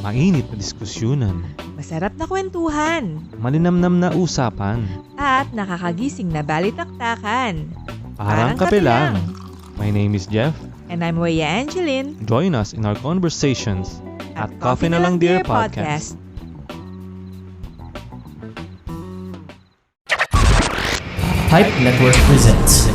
Mainit na diskusyunan, Masarap na kwentuhan, malinamnam na usapan, at nakakagising na balitaktakan. parang kape lang. My name is Jeff. And I'm Rhea Angeline Join us in our conversations at Coffee na Lang Dear Podcast. Hype Network presents.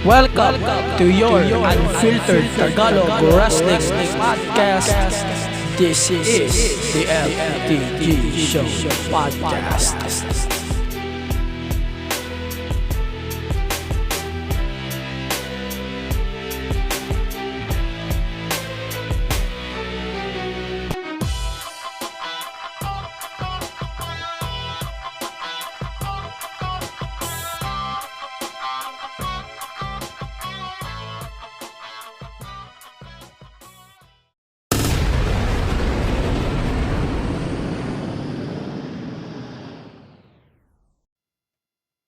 Welcome to your unfiltered Tagalog Wrestling Podcast. This is the LTG Show Podcast.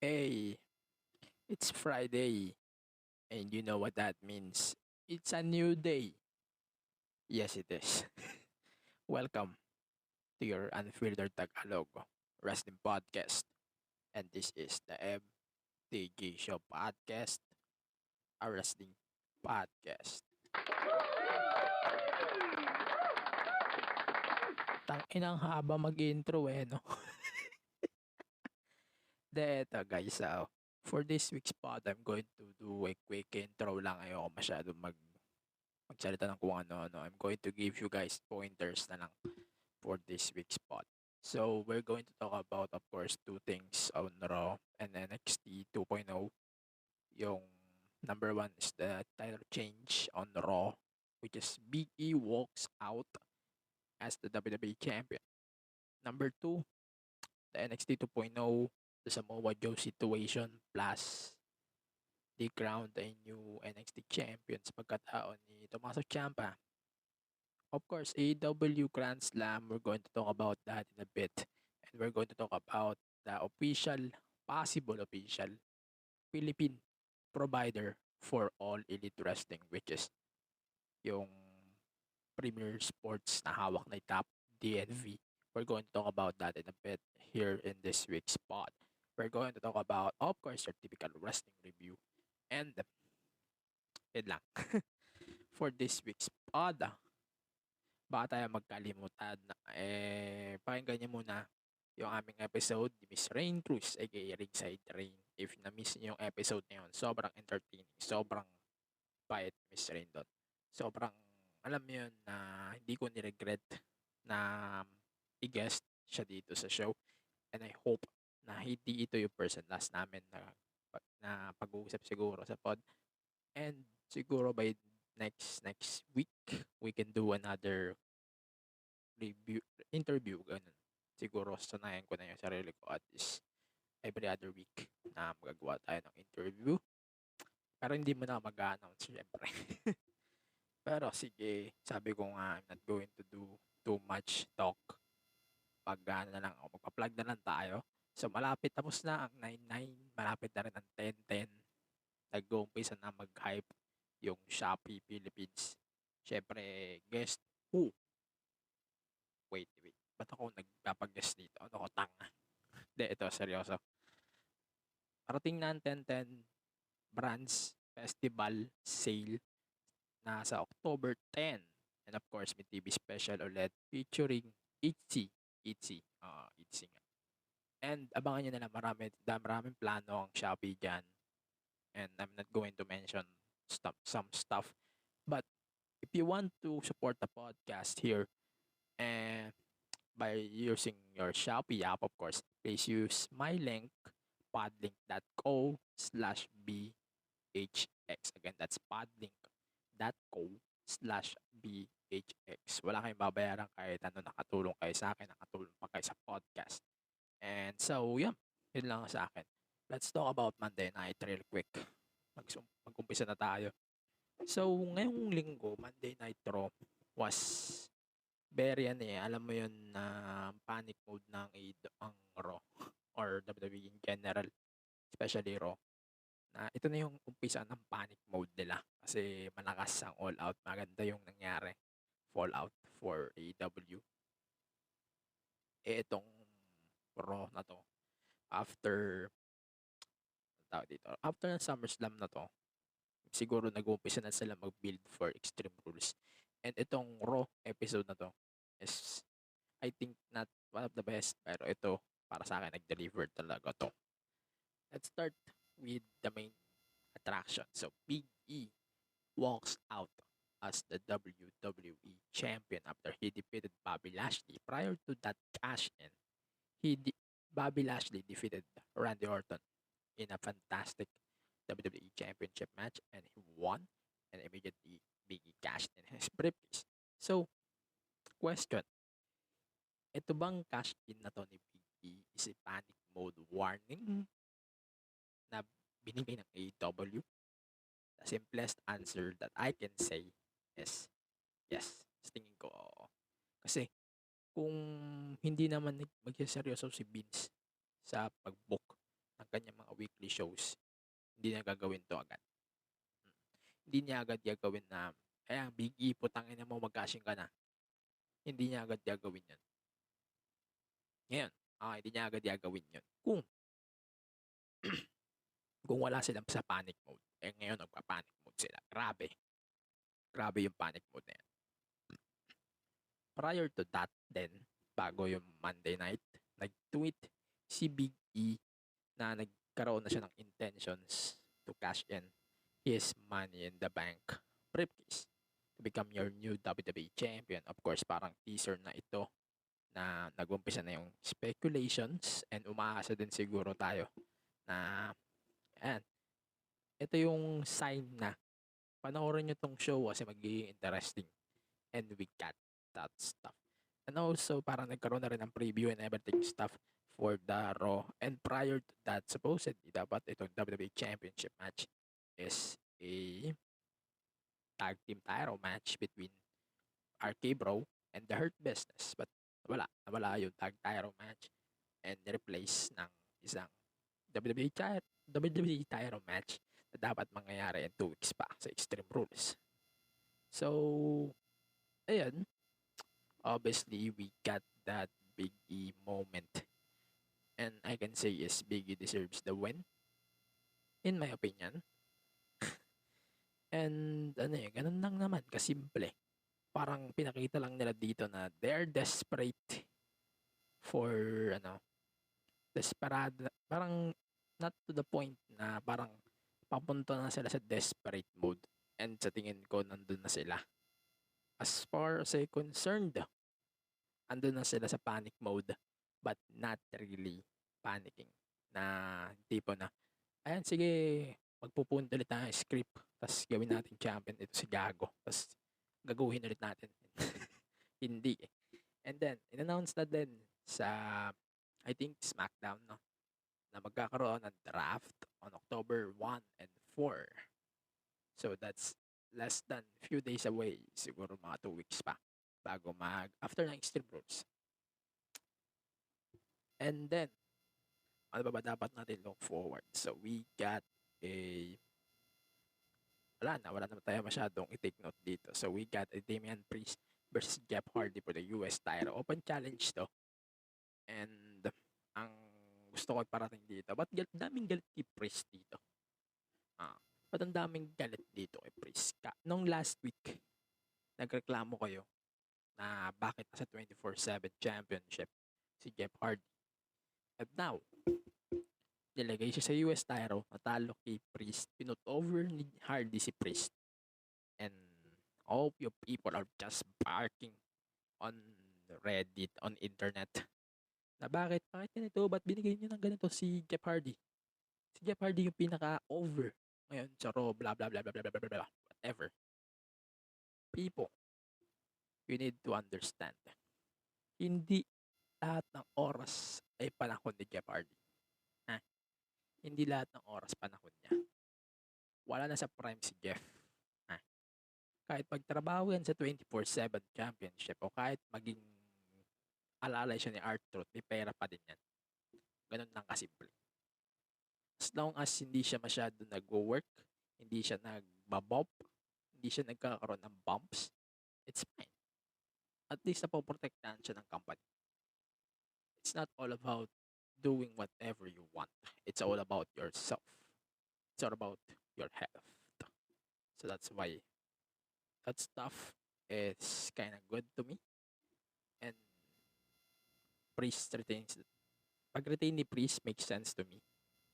Hey, it's Friday, and you know what that means. It's a new day. Yes, it is. Welcome to your Unfiltered Tagalog Wrestling Podcast. And this is the MTG Show Podcast, a wrestling podcast. Tang-inang haba mag-intro no? Eto guys, for this week's pod, I'm going to do a quick intro lang. Ayoko masyado magsalita ng kung ano-ano. I'm going to give you guys pointers na lang for this week's pod. So, we're going to talk about, of course, two things on Raw and NXT 2.0. Yung number one is the title change on Raw, which is Big E walks out as the WWE Champion. Number two, the NXT 2.0, the Samoa Joe situation plus they crowned a new NXT champion sa pagkataon ni Tommaso Ciampa. Of course, AEW Grand Slam, we're going to talk about that in a bit. And we're going to talk about the possible official Philippine provider for all elite wrestling, which is yung Premier Sports na hawak na top DNV. We're going to talk about that in a bit here in this week's pod. We're going to talk about, of course, your typical wrestling review. And, yun lang. For this week's pod, baka tayo magkalimutan. Pakinggan niyo muna yung aming episode ni Miss Rain Cruz, aka Ringside Rain. If na-miss niyo yung episode na yun, sobrang entertaining, sobrang bait Miss Rain doon. Sobrang, alam mo yun, na hindi ko niregret na i-guest siya dito sa show. And I hope na hindi ito yung person last namin na pag-uusap siguro sa pod. And siguro by next week, we can do another interview. Ganun. Siguro sanayan ko na yung sarili ko at least every other week na magagawa tayo ng interview. Pero hindi mo na mag-announce syempre. Pero sige, sabi ko nga, I'm not going to do too much talk. Pag na lang ako, magpa-plug na lang tayo. So, malapit, tapos na ang 9-9, malapit na rin ang 10-10. Nag-umpisa na mag-hype yung Shopee Philippines. Siyempre, guest who? Wait. Ba't ako nagpapag-guest dito? Ano ko, tanga? Hindi, ito, seryoso. Parating na ang 10-10 Brands Festival Sale na sa October 10. And of course, may TV special ulit featuring Itzy nga. And abangan nyo na lang, maraming plano ang Shopee dyan. And I'm not going to mention some stuff. But if you want to support the podcast here, by using your Shopee app, of course, please use my link, podlink.co/BHX. Again, that's podlink.co/BHX. Wala kayong babayaran kahit ano, nakatulong kayo sa akin, nakatulong pa kayo sa podcast. And so, yun lang sa akin. Let's talk about Monday night real quick. Mag-umpisa na tayo. So, ngayong linggo, Monday Night Raw was very alam mo yun na panic mode ng ang Raw or WWE in general, especially Raw, na ito na yung umpisa ng panic mode nila kasi malakas ang all out, maganda yung nangyari, fallout for AEW. Itong Raw na to, after tawag dito, after ng SummerSlam na to, siguro nag-uumpisa na sila mag-build for Extreme Rules. And itong Raw episode na to is, I think, not one of the best, pero ito, para sa akin, nag-deliver talaga to. Let's start with the main attraction. So, Big E walks out as the WWE champion after he defeated Bobby Lashley. Prior to that cash-in, Bobby Lashley defeated Randy Orton in a fantastic WWE Championship match, and he won, and immediately Big E cashed in his briefcase. So, question, ito bang cash-in na to ni Big E is a panic mode warning na binigay ng AEW? The simplest answer that I can say is yes. Sa tingin ko, oo. Kasi kung hindi naman magsiseryoso si Vince sa pag-book ng kanyang mga weekly shows, hindi niya gagawin to agad. Hindi niya agad gagawin na, Big E, putangin na mo, mag-cashing ka na. Hindi niya agad gagawin yun. Ngayon, hindi niya agad gagawin yun. Kung wala silang sa panic mode, ngayon nagpa-panic mode sila. Grabe. Grabe yung panic mode na yan. Prior to that, then, bago yung Monday night, nag-tweet si Big E na nagkaroon na siya ng intentions to cash in his Money in the Bank briefcase to become your new WWE champion. Of course, parang teaser na ito na nag-umpisa na yung speculations, and umaasa din siguro tayo na ito yung sign na panoorin nyo tong show kasi magiging interesting, and we got that stuff. And also, parang nagkaroon na rin ng preview and everything stuff for the Raw. And prior to that, supposedly, dapat itong WWE Championship match is a tag team title match between RK Bro and the Hurt Business. But nawala yung tag title match and replace ng isang WWE title match na dapat mangyayari in 2 weeks pa sa Extreme Rules. So, ayan, obviously, we got that Big E moment. And I can say is Big E deserves the win, in my opinion. And ganun lang naman, kasimple. Parang pinakita lang nila dito na they're desperate for, desperado. Parang not to the point na parang papunta na sila sa desperate mode. And sa tingin ko, nandun na sila. As far as I'm concerned, andun na sila sa panic mode, but not really panicking. Na tipo na, ayan, sige, magpupunta ulit tayo script, tapos gawin natin champion ito si Gago, tapos gagawin ulit natin. Hindi eh. And then, in-announce na din sa, I think, SmackDown, no? Na magkakaroon ng draft on October 1 and 4. So, that's less than few days away. Siguro mga 2 weeks pa bago after ng Extreme Rules. And then, ano ba dapat natin look forward? So, we got wala naman tayo masyadong i-take note dito. So, we got a Damian Priest versus Jeff Hardy for the US title. Open challenge to. And, ang gusto ko iparating dito, ba't daming galit kay Priest dito? Ba't ang daming galit dito kay Priest? Nung last week, nagreklamo kayo na bakit nasa 24/7 championship si Jeff Hardy. And now, nilagay siya sa US title, natalo kay Priest, pinut over ni Hardy si Priest. And all you people are just barking on Reddit, on internet, na bakit ganito, ba't binigay niyo ng ganito si Jeff Hardy? Si Jeff Hardy yung pinaka-over ngayon sa Raw, blah blah blah blah blah blah blah, whatever. People, you need to understand, hindi lahat ng oras ay panahon ni Jeff Hardy. Hindi lahat ng oras panahon niya. Wala na sa prime si Jeff. Kahit magtrabaho yan sa 24/7 championship o kahit maging alalay siya ni R-Truth, may pera pa din yan. Ganun lang kasimple. As long as hindi siya masyado nag-work, hindi siya nagbabop, hindi siya nagkakaroon ng bumps, it's fine. At least napoprotektahan siya ng company. It's not all about doing whatever you want. It's all about yourself. It's all about your health. So that's why that stuff is kind of good to me. And Priest retains, pag-retain ni Priest makes sense to me.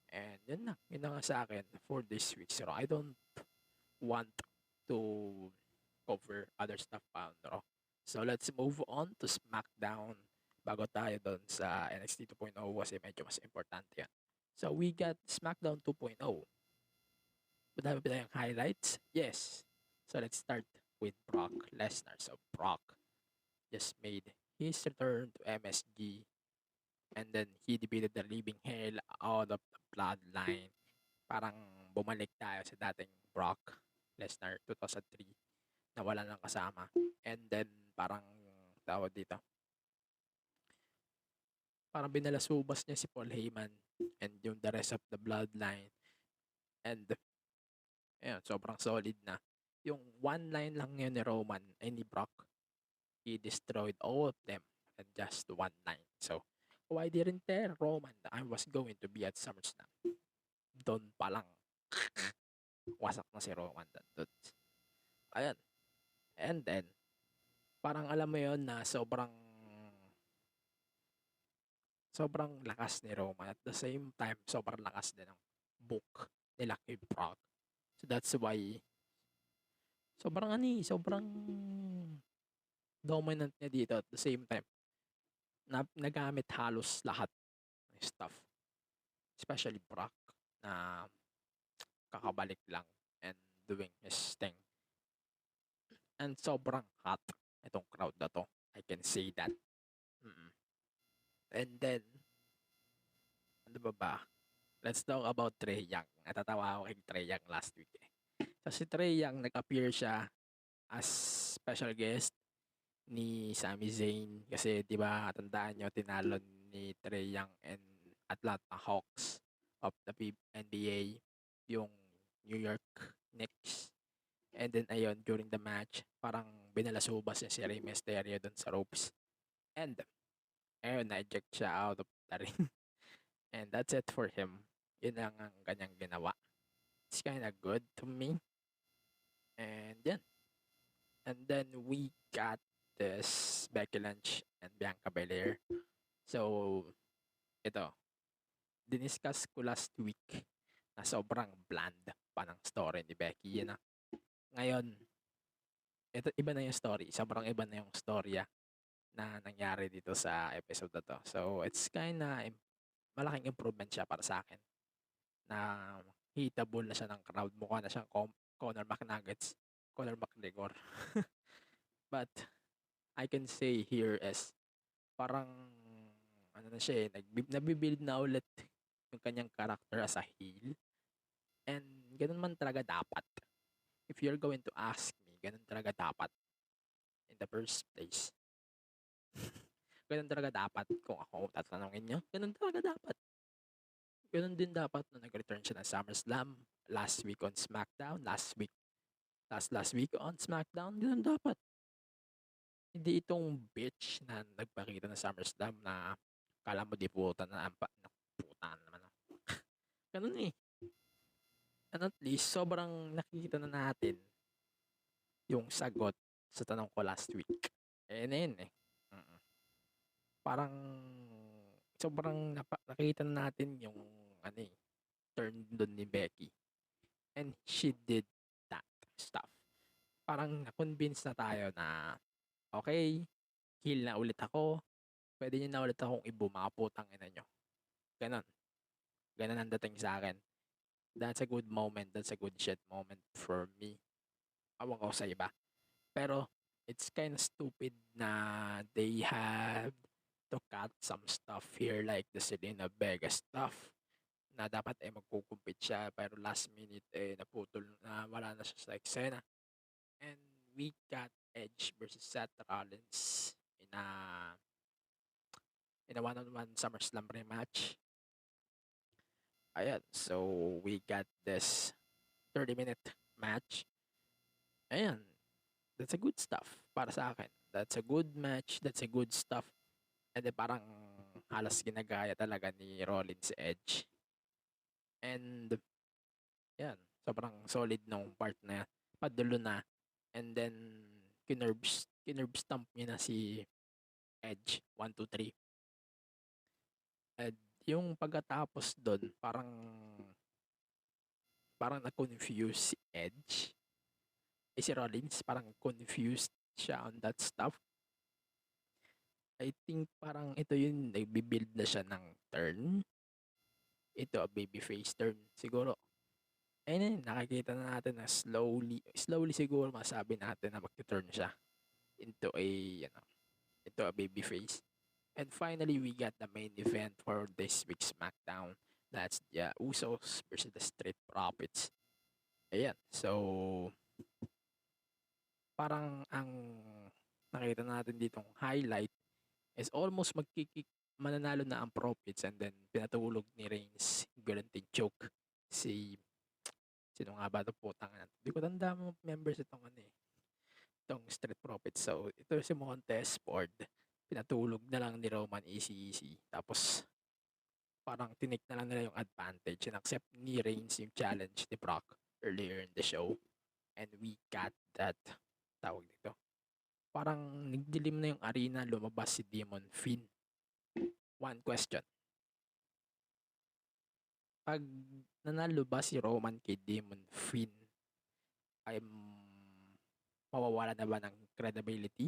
And yun na nga sa akin for this week's Raw. I don't want to cover other stuff pa on Raw. So let's move on to SmackDown bago tayo doon sa NXT 2.0 kasi medyo mas importante yan. So we got SmackDown 2.0. Madami pa tayong highlights? Yes. So let's start with Brock Lesnar. So Brock just made his return to MSG and then he defeated the living hell out of the bloodline. Parang bumalik tayo sa dating Brock Lesnar 2003 na wala nang kasama. And then parang tawag dito. Parang binalasubas niya si Paul Heyman and yung the rest of the bloodline. And ayun, sobrang solid na. Yung one line lang yun ni Roman ay ni Brock, he destroyed all of them in just one line. So, why didn't tell Roman that I was going to be at SummerSlam? Doon pa lang. Wasak na si Roman doon. Ayan. And then, parang alam mo yun na sobrang lakas ni Roman. At the same time, sobrang lakas din ng book nila kay Brock. So that's why sobrang dominant niya dito at the same time nagamit halos lahat ng stuff. Especially Brock na kakabalik lang and doing his thing. And sobrang hot itong crowd na to. I can say that. And then, ano ba? Let's talk about Trey Young. Natatawa ako kay Trey Young last week eh. So si Trey Young, nag-appear siya as special guest ni Sami Zayn. Kasi di ba tandaan nyo, tinalo ni Trey Young and Atlanta Hawks of the NBA yung New York Knicks. And then ayun, during the match, parang binalasubas niya si Rey Mysterio dun sa ropes. And ayun, na-eject siya out of the ring. And that's it for him. Yun lang ang kanyang ginawa. It's kinda good to me. And yan. And then we got this Becky Lynch and Bianca Belair. So, ito. Diniscuss ko last week na sobrang bland pa ng story ni Becky. Yan na. Ngayon, ito, iba na yung story. Sobrang iba na yung storya na nangyari dito sa episode na to. So, it's kinda malaking improvement siya para sa akin. Na hitable na siya ng crowd. Mukha na siyang Conor McGregor. But, I can say here is, parang, ano na siya eh, nabibuild na ulit yung kanyang character as a heel. And, ganun man talaga dapat. If you're going to ask me, ganun talaga dapat. In the first place. Ganun talaga dapat. Kung ako tatanungin nyo, ganun talaga dapat. Ganun din dapat na nag-return siya ng SummerSlam last week on SmackDown. Last week on SmackDown. Ganun dapat. Hindi itong bitch na nagpakita ng SummerSlam na kala mo di puta na puta naman. Ganun eh. And at least, sobrang nakikita na natin yung sagot sa tanong ko last week. Eh, na yun eh. Parang sobrang nakita na natin yung turn doon ni Becky. And she did that stuff. Parang na-convince na tayo na okay, heal na ulit ako. Pwede nyo na ulit akong ibumaputang ina nyo. Ganon. Ganon ang dating sa akin. That's a good moment. That's a good shit moment for me. Awang ko sa iba. Pero, it's kind of stupid na they have to cut some stuff here like the Selena Vega stuff na dapat magkukumpit siya pero last minute naputol na wala na siya sa eksena. And we got Edge versus Seth Rollins in a one-on-one SummerSlam rematch. Ayan, so we got this 30-minute match. Ayan, that's a good stuff para sa akin. That's a good match, that's a good stuff. And then parang halos ginagaya talaga ni Rollins Edge. And yan, sobrang solid nung part na yan. Padulo na. And then kinerb stomp niya na si Edge 1, 2, 3. And yung pagkatapos doon, parang na-confuse si Edge. Si Rollins, parang confused siya on that stuff. I think parang ito yung nagbi-build na siya ng turn. Ito a babyface turn siguro. Ayun, nakikita na natin na slowly siguro masabi natin na mag-turn siya into a babyface. And finally, we got the main event for this week's SmackDown. That's the Usos versus the Street Profits. Ayan, so parang ang nakita natin ditong highlight is almost mananalo na ang Profits, and then pinatulog ni Reigns guaranteed choke sino nga ba ito, putang ina. Hindi ko tanda mo members itong itong Street Profits. So ito si Montez Ford, pinatulog na lang ni Roman easy. Tapos parang tinik na lang nila yung advantage and accept ni Reigns yung challenge ni Brock earlier in the show. And we got that, tawag dito, parang nagdilim na yung arena, lumabas si Demon Finn. One question. Pag nanalo ba si Roman kay Demon Finn, ay mawawala na ba ng credibility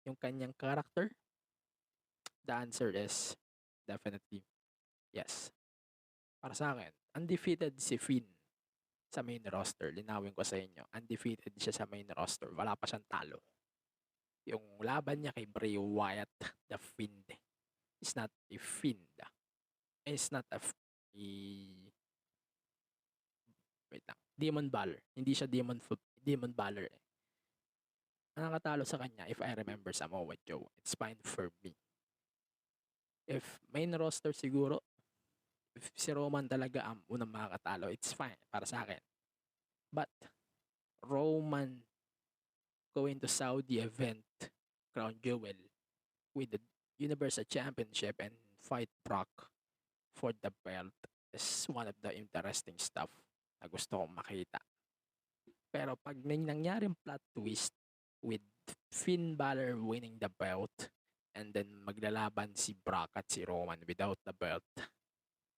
yung kanyang character? The answer is definitely yes. Para sa akin, undefeated si Finn sa main roster. Linawin ko sa inyo, undefeated siya sa main roster. Wala pa siyang talo. Yung laban niya kay Bray Wyatt, the Fiend, is not a Fiend. It's not wait lang, Demon Balor. Hindi siya Demon Balor eh. Ang nakatalo sa kanya, if I remember, Samoa Joe. It's fine for me. If main roster siguro, if si Roman talaga ang unang makakatalo, it's fine para sa akin. But Roman going to Saudi event, Crown Jewel, with the Universal Championship and fight Brock for the belt is one of the interesting stuff na gusto kong makita. Pero pag may nangyaring plot twist with Finn Balor winning the belt and then maglalaban si Brock at si Roman without the belt,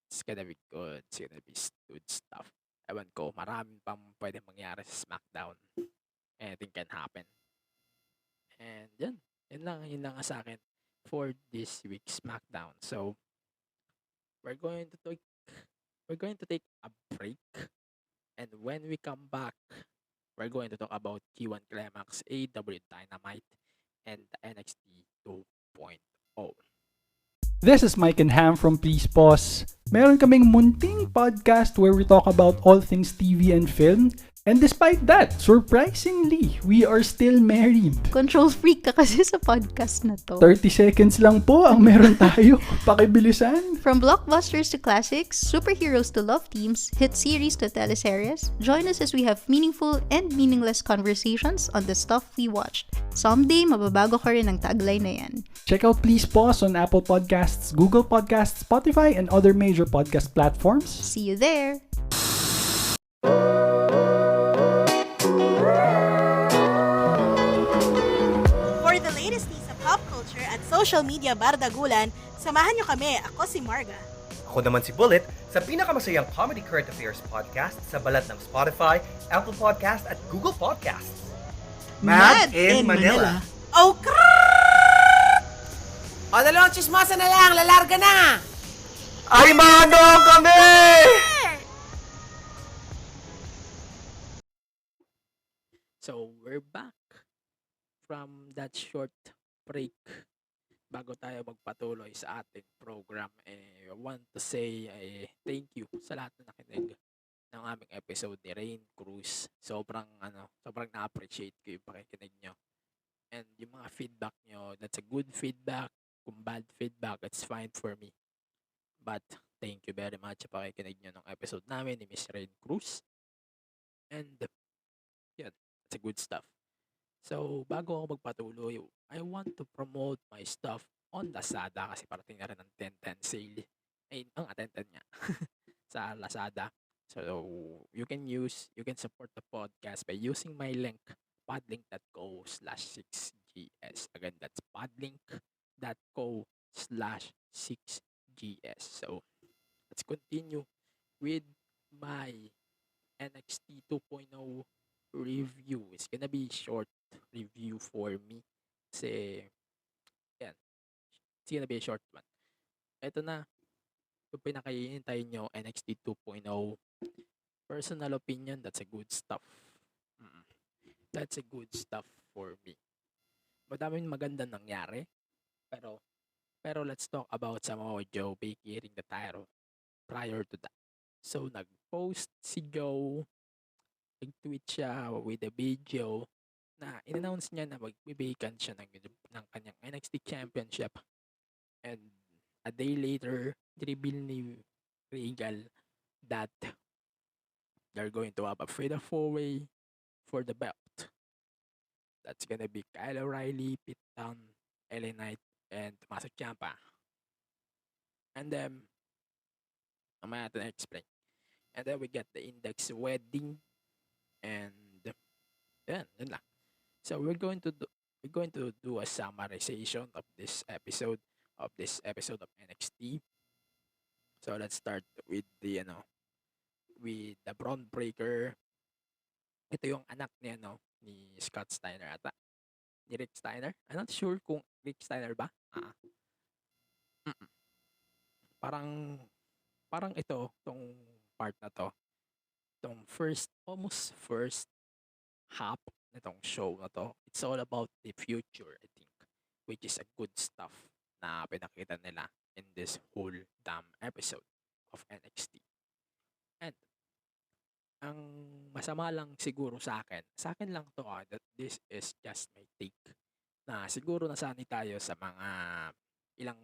it's gonna be good. It's gonna be good stuff. Ewan ko, maraming pang pwede mangyari sa SmackDown. Anything can happen. And yun lang sa akin for this week's SmackDown. So we're going to take a break, and when we come back, we're going to talk about Q1 Climax, AEW Dynamite, and the NXT 2.0. This is Mike and Ham from Please Pause. Meron kaming munting podcast where we talk about all things TV and film. And despite that, surprisingly, we are still married. Control freak ka kasi sa podcast na to. 30 seconds lang po ang meron tayo. Pakibilisan. From blockbusters to classics, superheroes to love teams, hit series to teleseries, join us as we have meaningful and meaningless conversations on the stuff we watched. Someday, mababago ka rin ang tagline na yan. Check out Please Pause on Apple Podcasts, Google Podcasts, Spotify, and other major podcast platforms. See you there! For the latest news sa pop culture at social media bardagulan, samahan nyo kami. Ako si Marga. Ako naman si Bullet sa pinakamasayang comedy current affairs podcast sa balat ng Spotify, Apple Podcast at Google Podcasts. Mad in Manila. Oh, crap! O, dalawang chismosa na lang, lalarga na! Ay, manong kami! So we're back from that short break. Bago tayo magpatuloy sa ating program, I want to say thank you sa lahat na nakinig ng aming episode ni Rain Cruz. Sobrang na-appreciate ko yung pakikinig nyo. And yung mga feedback nyo, that's a good feedback. Kung bad feedback, it's fine for me. But thank you very much sa pakikinig nyo ng episode namin ni Miss Rain Cruz. And yeah, that's a good stuff. So, bago ako magpatuloy, I want to promote my stuff on Lazada kasi parating na rin ang 10-10 sale. Ay, ang 10-10 nga sa Lazada. So, you can support the podcast by using my link, podlink.co/6gs. Again, that's podlink.co/6gs. So, let's continue with my NXT 2.0 review. It's gonna be short review for me. Kasi, yan, it's gonna be a short one. Ito na, yung pinakaihintay nyo, NXT 2.0. Personal opinion, that's a good stuff. That's a good stuff for me. Madaming maganda nangyari. Pero let's talk about Samoa Joe vacating the title prior to that. So, nag-post si Joe, nag-tweet siya with a video na in-announce niya na mag-vacant siya ng kanyang NXT Championship. And a day later, reveal ni Regal that they're going to have a fatal four-way for the belt. That's gonna be Kyle O'Reilly, Pete Dunne, LA Knight, and Tommaso Ciampa. And then, mamaya natin explain. And then we get the Index wedding, and yun lang. So we're going to do a summarization of this episode of NXT. So let's start with the Braun Breaker. Ito yung anak ni Scott Steiner ata. Ni Rick Steiner. I'm not sure kung Rick Steiner ba. Parang tong part na to, tong almost first half nitong show na to, it's all about the future, I think, which is a good stuff na pinakita nila in this whole damn episode of NXT. And ang masama lang siguro sa akin lang to that this is just my take, na siguro nasanay tayo sa mga ilang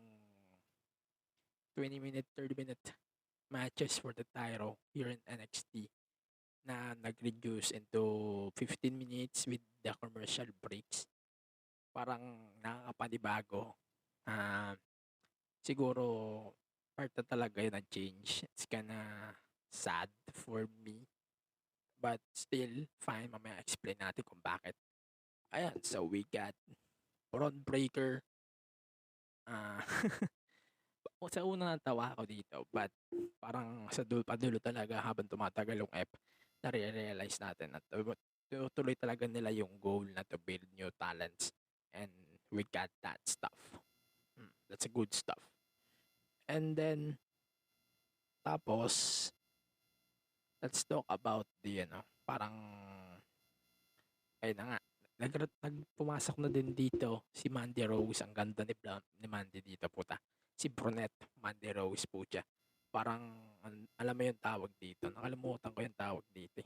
20-minute, 30-minute matches for the title here in NXT na nag-reduce into 15 minutes with the commercial breaks. Parang nakakapanibago. Siguro part na talaga yun ang change. It's kinda sad for me. But still, fine. Mamaya explain natin kung bakit. Ayan, so we got Braun Breaker. Sa una natawa ako dito, but parang sa padulo talaga habang tumatagal yung na-realize natin na tuloy talaga nila yung goal na to build new talents, and we got that stuff. That's a good stuff. And then tapos let's talk about the parang ayun na nga, pumasok na din dito si Mandy Rose. Ang ganda ni Mandy dito, puta. Si Brunette Mandy Rose po siya. Parang, alam mo yung tawag dito. Nakalimutan ko yung tawag dito.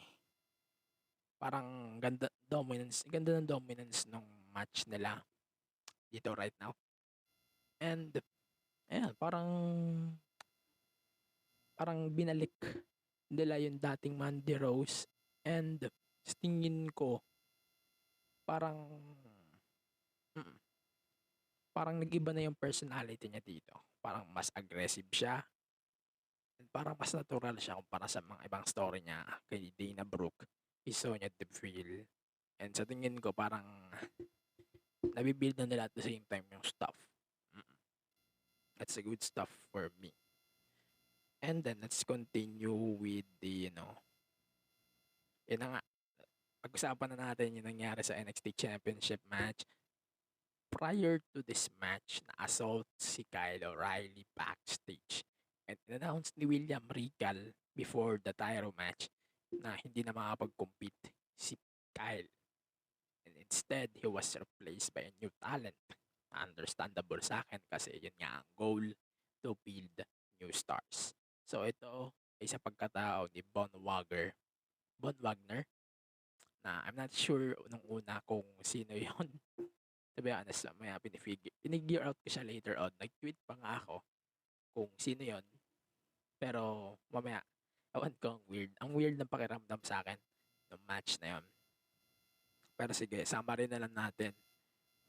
Parang ganda ng dominance ng match nila dito right now. And, ayan, parang binalik nila yung dating Mandy Rose. And, sa tingin ko, parang nag-iba na yung personality niya dito. Parang mas aggressive siya. And parang mas natural siya kumpara sa mga ibang story niya kay Dana Brooke, kay Sonya Deville. And sa tingin ko, parang nabibuild na nila at the same time yung stuff. That's a good stuff for me. And then, let's continue with the, yun na nga, pag-usapan na natin yung nangyari sa NXT Championship match. Prior to this match, na-assault si Kyle O'Reilly backstage. And announced ni William Regal before the title match na hindi na makapag-compete si Kyle. And instead, he was replaced by a new talent. Understandable sa akin kasi yun nga ang goal, to build new stars. So ito, ay sa pagkatao ni Von Wagner, na I'm not sure nung una kung sino yon. To be honest, maya pinigure out ko siya later on. Nag-tweet pa nga ako kung sino yon. Pero mamaya, awan ko, ang weird. Ang weird ng pakiramdam sa akin ng match na yon. Pero sige, summary na lang natin.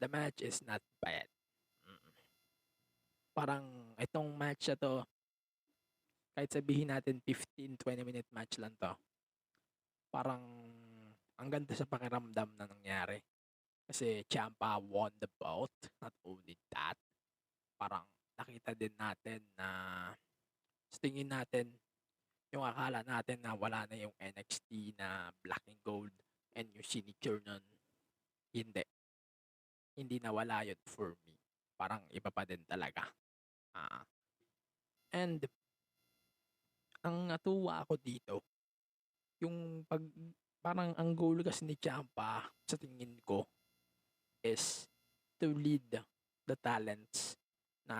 The match is not bad. Parang itong match na to, kahit sabihin natin 15-20 minute match lang to, parang ang ganda sa pakiramdam na nangyari. Kasi Ciampa won the bout. Not only that, parang nakita din natin na sa tingin natin, yung akala natin na wala na yung NXT na black and gold and yung signature nun, hindi. Hindi nawala yun for me. Parang iba pa din talaga. And ang natuwa ako dito, yung parang ang goal kasi ni Ciampa sa tingin ko is to lead the talents na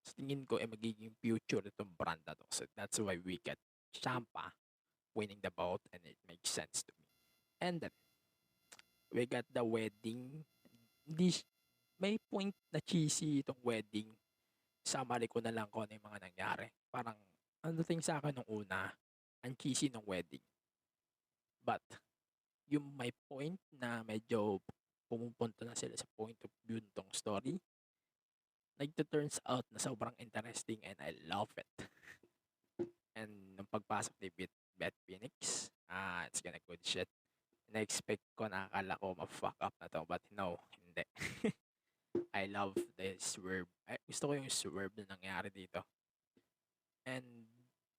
sa tingin ko magiging future itong brand na to. So that's why we get Ciampa winning the bout, and it makes sense to me. And then, we got the wedding. May point na cheesy itong wedding. Summary ko na lang kung ano yung mga nangyari. Parang, ang dating sa akin nung una, ang cheesy ng wedding. But, yung may point na medyo pumupunta na sila sa point of view nitong story, nagto-turns out na sobrang interesting and I love it. And nung pagpasok ni Beth Phoenix, it's gonna good shit. Na-expect ko, nakakala ko ma-fuck up na to, but no, hindi. I love the swerve. Gusto ko yung swerve na nangyari dito. And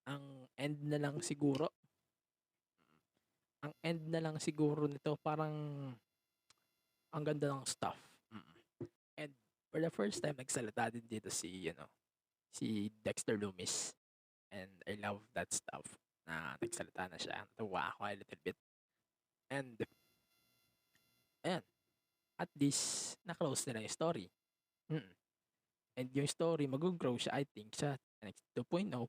ang end na lang siguro nito, parang ang ganda ng stuff. And for the first time, nagsalita din dito si Dexter Lumis. And I love that stuff na nagsalita na siya. Natuwa ako a little bit. And ayan, at least na-close nila yung story. And yung story, mag-grow siya, I think, sa NXT 2.0.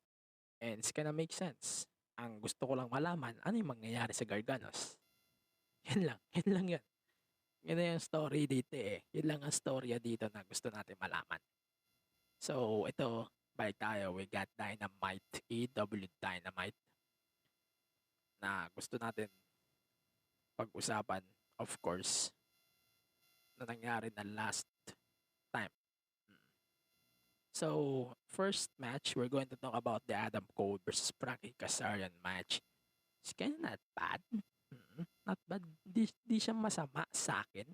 And it's gonna make sense. Ang gusto ko lang malaman, ano yung mangyayari sa Garganos. Yan lang yan. Yan na yung story dito eh. Yan lang ang storya dito na gusto natin malaman. So, ito, balik tayo. We got Dynamite, AEW Dynamite, na gusto natin pag-usapan, of course, na nangyari na last time. So, first match, we're going to talk about the Adam Cole versus Frankie Kazarian match. It's kind of not bad. Not bad. Di siya masama sa akin.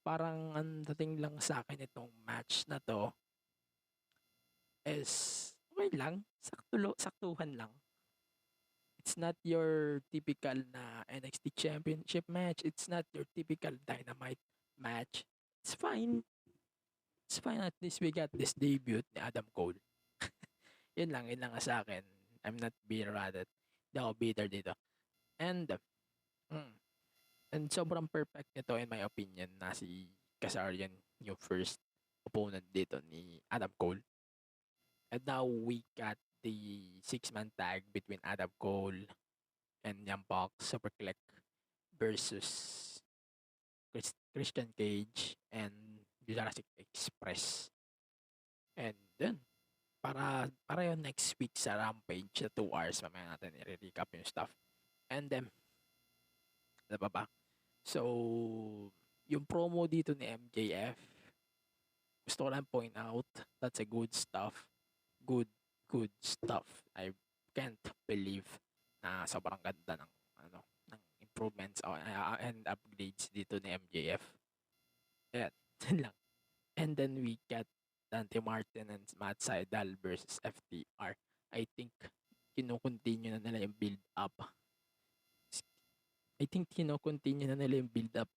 Parang ang dating lang sa akin itong match na to is okay lang. Saktuhan lang. It's not your typical na NXT Championship match. It's not your typical Dynamite match. It's fine. It's fine. At least we got this debut ni Adam Cole. Yun lang sa akin. I'm not bitter at it. Hindi ako bitter dito. And sobrang perfect nito in my opinion na si Kazarian yung first opponent dito ni Adam Cole. And now we got the 6-man tag between Adam Cole and Young Bucks, Super Click versus Christian Cage and Jurassic Express. And then, para yung next week sa Rampage sa 2 hours, mamaya natin i-recap yung stuff. And then, ano ba? So, yung promo dito ni MJF, gusto ko lang point out, that's a good stuff. Good stuff. I can't believe na sobrang ganda ng improvements and upgrades dito ni MJF. Ayan, lang. And then we get Dante Martin and Matt Sydal versus FTR. I think kino-continue na nila yung build up.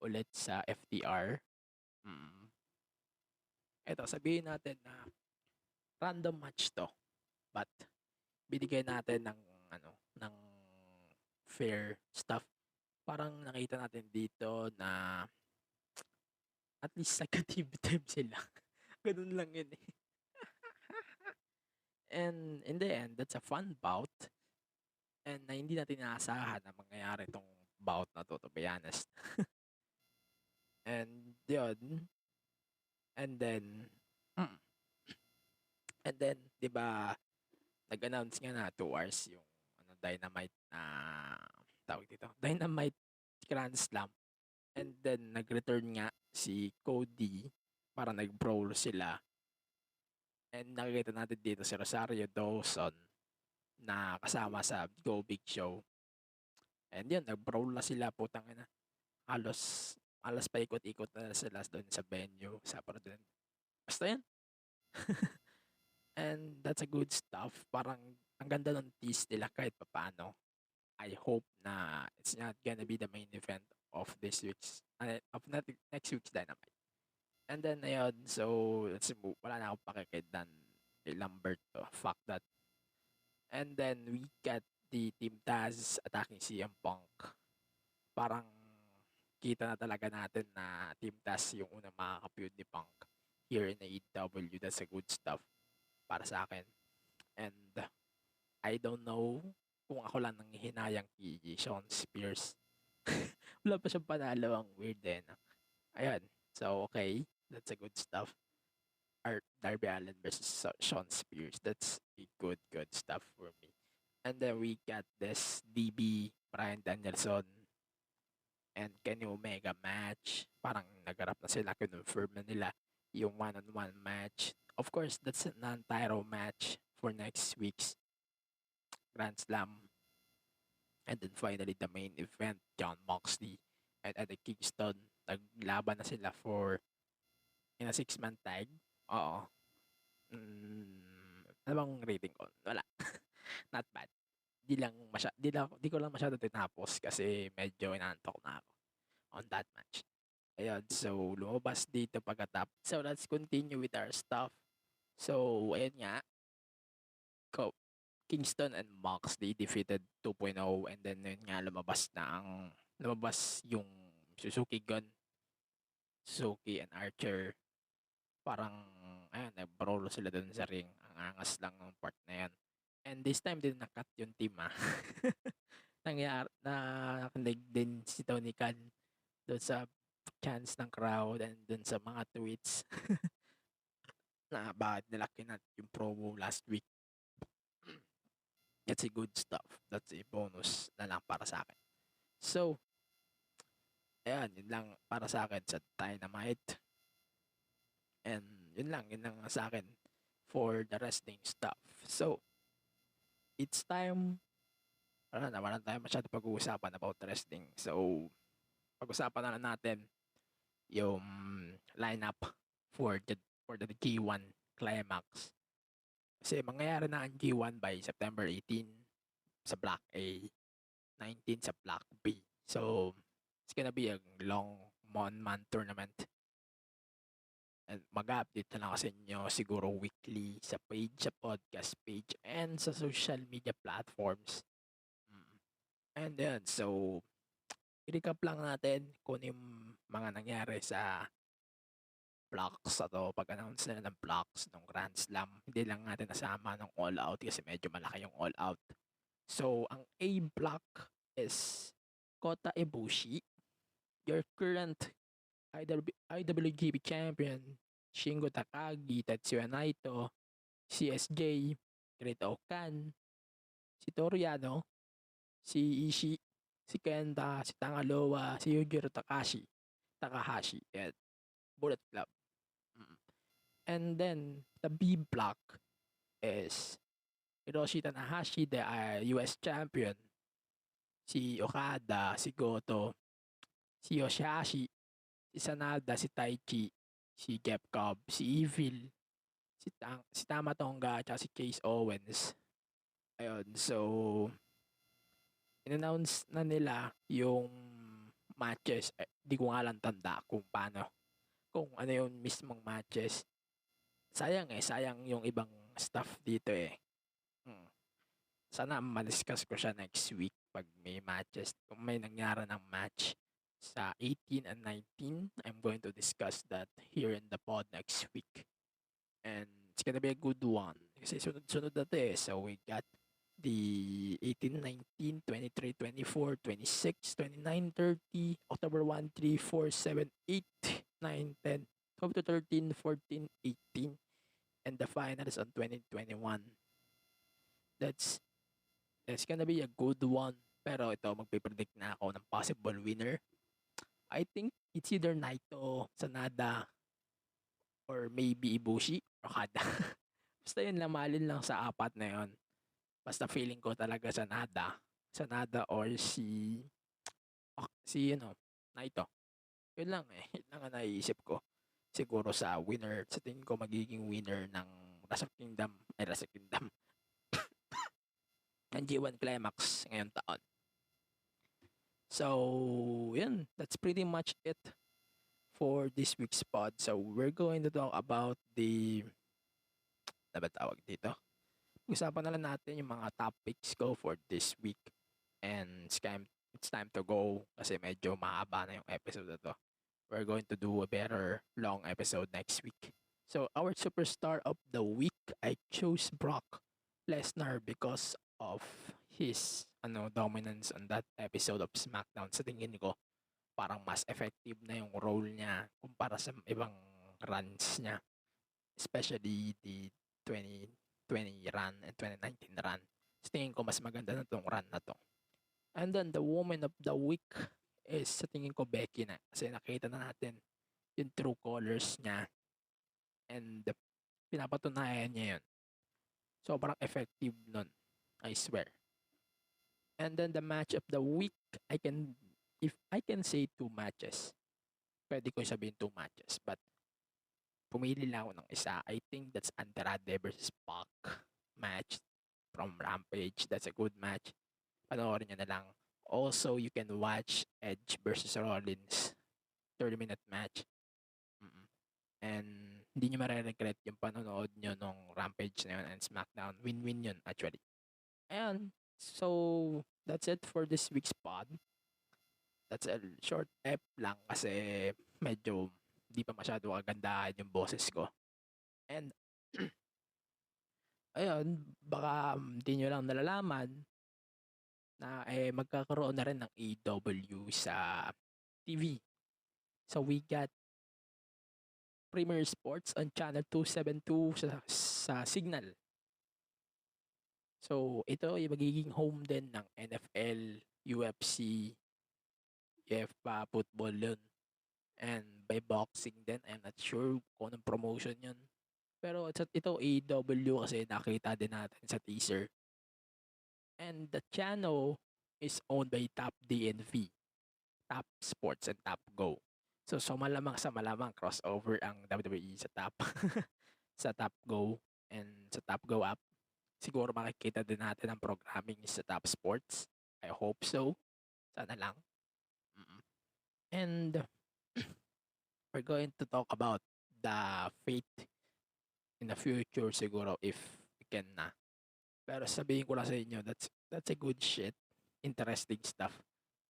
Ulit sa FTR. Ito, sabihin natin na random match to. But binigay natin ng fair stuff. Parang nakita natin dito na at least sa team sila. Ganun lang yun eh. And in the end, that's a fun bout. And na hindi natin inaasahan na mangyayari itong bout na to be honest. And yun. And then, mm, and then, di ba, nag-announce nga na 2 hours yung Dynamite na tawag dito. Dynamite Grand Slam. And then, nag-return nga si Cody para nag-brawl sila. And nakikita natin dito si Rosario Dawson na kasama sa Go Big Show. And yun, nag-brawl na sila, putang ina. Alas paikot-ikot na sila doon sa venue, sa doon. Basta yan. And that's a good stuff. Parang ang ganda ng tease nila kahit papaano. I hope na it's not gonna be the main event of this week's, next week's Dynamite. And then, ayun, so, let's move. Wala na akong pakikidan kay Lamberto. Fuck that. And then, we got the Team Taz attacking CM Punk. Parang, kita na talaga natin na Team Taz yung unang makaka-feud ni Punk here in AEW. That's a good stuff para sa akin. And, I don't know kung ako lang nanghihinayang kay Sean Spears. Wala pa siyang panalo. Ang weird din. Ayan. So, okay. That's a good stuff. Darby Allin versus Sean Spears. That's a good stuff for me. And then we got this DB, Bryan Danielson, and Kenny Omega match. Parang nagarap na sila. Confirm na nila yung one-on-one match. Of course, that's a non-title match for next week's Grand Slam. And then finally, the main event, Jon Moxley and Eddie Kingston. Naglaban na sila for in a 6-man tag. Oo. Ano bang rating ko? Wala. Not bad. Di ko lang masyado tinapos kasi medyo inantok na ako on that match. Ayun, so lumabas dito pagkatapos. So let's continue with our stuff. So, ayun nga. Kingston and Moxley defeated 2.0 and then yun nga lumabas yung Suzuki Gun, Suzuki and Archer. Parang ayun, nag-brawl sila dun sa ring. Ang angas lang ng part na yan. And this time din na-cut yung team nakinig din si Tony Khan dun sa chants ng crowd and dun sa mga tweets na bakit nila kinat yung promo last week. That's a good stuff. That's a bonus na lang para sa akin. So, ayan, yun lang para sa akin sa Dynamite. And yun lang sa akin for the wrestling stuff. So, it's time. Wala tayo masyado pag-uusapan about wrestling. So, pag-usapan na lang natin yung lineup for the G1 Climax. Kasi mangyayari na ang G1 by September 18 sa Block A, 19 sa Block B. So, it's gonna be a long one-month tournament. And mag-update na lang kasi nyo siguro weekly sa page, sa podcast page, and sa social media platforms. And then, so, i-recap lang natin kung yung mga nangyari sa blocks pag-announce nila ng blocks ng Grand Slam. Hindi lang natin nasama ng All Out kasi medyo malaki yung All Out. So, ang A block is Kota Ibushi, your current IWGP champion, Shingo Takagi, Tetsuya Naito, CSJ, Great Okan, si Toriano, si Ishii, si Kenta, si Tangaloa, si Yujiro Takahashi, and Bullet Club. And then, the B block is Hiroshi Tanahashi, the US champion, si Okada, si Goto, si Yoshihashi, si Sanada, si Taichi, si Jeff Cobb, si Evil, si Tama Tonga, at si Chase Owens. Ayun, so in-announce na nila yung matches. Di ko nga lang tanda kung ano yung mismong matches. Sayang yung ibang stuff dito . Sana ma-discuss ko siya next week pag may matches. Kung may nangyari ng match sa 18 and 19, I'm going to discuss that here in the pod next week. And it's gonna be a good one. Kasi sunod-sunod na 'to, eh. So, we got the 18, 19, 23, 24, 26, 29, 30, October 1, 3, 4, 7, 8, 9, 10, 12 to 13, 14, 18, and the final is on 2021. That's that's gonna be a good one. Pero ito, magpe-predict na ako ng possible winner. I think it's either Naito, Sanada, or maybe Ibushi, or Okada. Basta yun lang, malin lang sa apat na yun. Basta feeling ko talaga Sanada. Sanada or si Naito. Yun lang eh. Yun lang ang naiisip ko. Siguro sa winner, sa tingin ko magiging winner ng Wrestle Kingdom. Ng G1 Climax ngayong taon. So, yun. That's pretty much it for this week's pod. So, we're going to talk about ano ba tawag dito? Usapan na lang natin yung mga topics ko for this week. And it's time to go kasi medyo mahaba na yung episode na to. We're going to do a better long episode next week. So, our superstar of the week, I chose Brock Lesnar because of his dominance on that episode of SmackDown. Sa tingin ko, parang mas effective na yung role niya kumpara sa ibang runs niya. Especially the 2020 run and 2019 run. Sa tingin ko, mas maganda na tong run na to. And then, the woman of the week is sa tingin ko Becky na. Kasi nakita na natin yung true colors niya. And pinapatunayan niya yun. Sobrang effective nun. I swear. And then the match of the week, if I can say 2 matches, pwede ko sabihin 2 matches. But, pumili lang ako ng isa. I think that's Andrade versus Pac match from Rampage. That's a good match. Panoorin nyo na lang. Also, you can watch Edge versus Rollins 30-minute match. And hindi nyo mariregret yung panonood nyo nung Rampage na yun and SmackDown. Win-win yun actually. Ayan. So, that's it for this week's pod. That's a short ep lang kasi medyo di pa masyado kagandahan yung boses ko. And, ayun, baka hindi nyo lang nalalaman na magkakaroon na rin ng AEW sa TV. So, we got Premier Sports on Channel 272 sa Signal. So, ito ay magiging home din ng NFL, UFC, UEFA, football yun. And by boxing din, I'm not sure kung anong promotion yun. Pero ito AEW kasi nakita din natin sa teaser. And the channel is owned by Top DNV, Top Sports and Top Go. So malamang crossover ang WWE sa Top sa Top Go and sa Top Go app. Siguro makikita din natin ang programming sa Top Sports. I hope so. Sana lang. And we're going to talk about the fate in the future siguro if we can na. Pero sabihin ko lang sa inyo, that's a good shit. Interesting stuff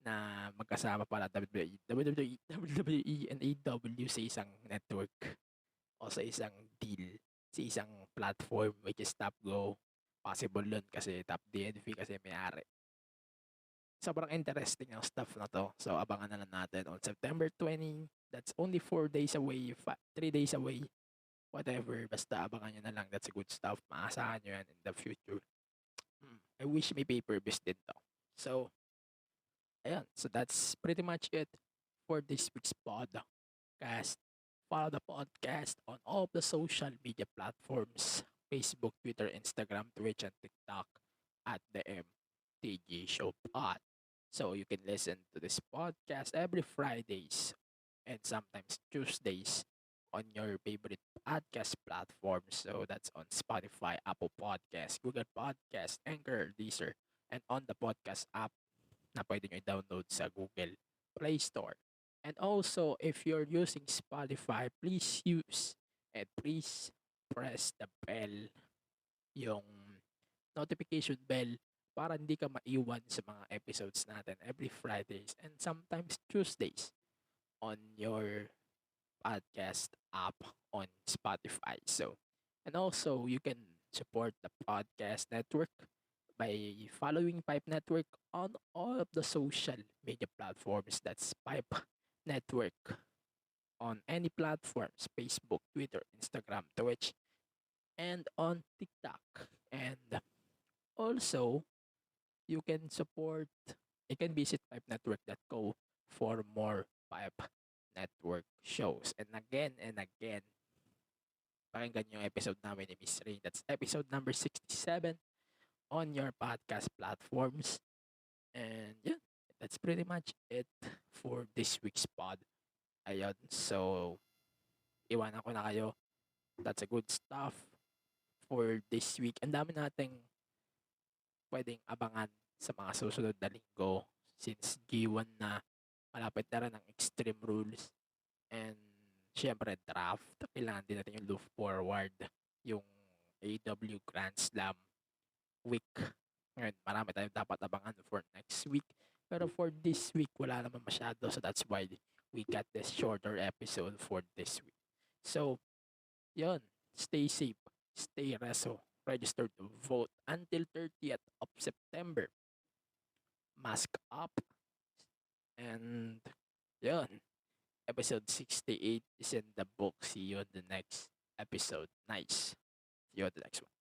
na magkasama pala WWE and AEW sa isang network o sa isang deal, sa isang platform which is Top Go. Possible yun kasi Top DNV kasi may-ari. Sobrang interesting ang stuff na to. So, abangan na lang natin on September 20. That's only 4 days away, 3 days away. Whatever, basta abangan nyo na lang. That's a good stuff. Maasahan nyo yan in the future. I wish may pay-per-views din to. So, ayan. So, that's pretty much it for this week's podcast. Follow the podcast on all of the social media platforms. Facebook, Twitter, Instagram, Twitch, and TikTok at the MTG Show Pod. So, you can listen to this podcast every Fridays and sometimes Tuesdays on your favorite podcast platforms. So that's on Spotify, Apple Podcasts, Google Podcasts, Anchor, Deezer, and on the podcast app na pwede nyo i-download sa Google Play Store. And also, if you're using Spotify, please use and please press the bell, yung notification bell, para hindi ka maiwan sa mga episodes natin every Fridays and sometimes Tuesdays on your podcast app on Spotify. So, and also you can support the podcast network by following Pipe Network on all of the social media platforms. That's Pipe Network on any platforms: Facebook, Twitter, Instagram, Twitch, and on TikTok. And also, you can support, you can visit pipenetwork.co for more Pipe Network shows. And again, pakinggan yung episode namin ni Miss Ray. That's episode number 67 on your podcast platforms. And yeah, that's pretty much it for this week's pod. Ayun, so iwanan ko na kayo. That's a good stuff for this week. Ang dami nating pwedeng abangan sa mga susunod na linggo since G1 na malapit na rin ang Extreme Rules and syempre draft. Kailangan din natin yung look forward, yung AW Grand Slam week. Ngayon, marami tayong dapat abangan for next week. Pero for this week, wala naman masyado. So that's why we got this shorter episode for this week. So, yun. Stay safe. Stay reso. Register to vote until 30th of September. Mask up. And, yun. Episode 68 is in the book. See you on the next episode. Nice. See you on the next one.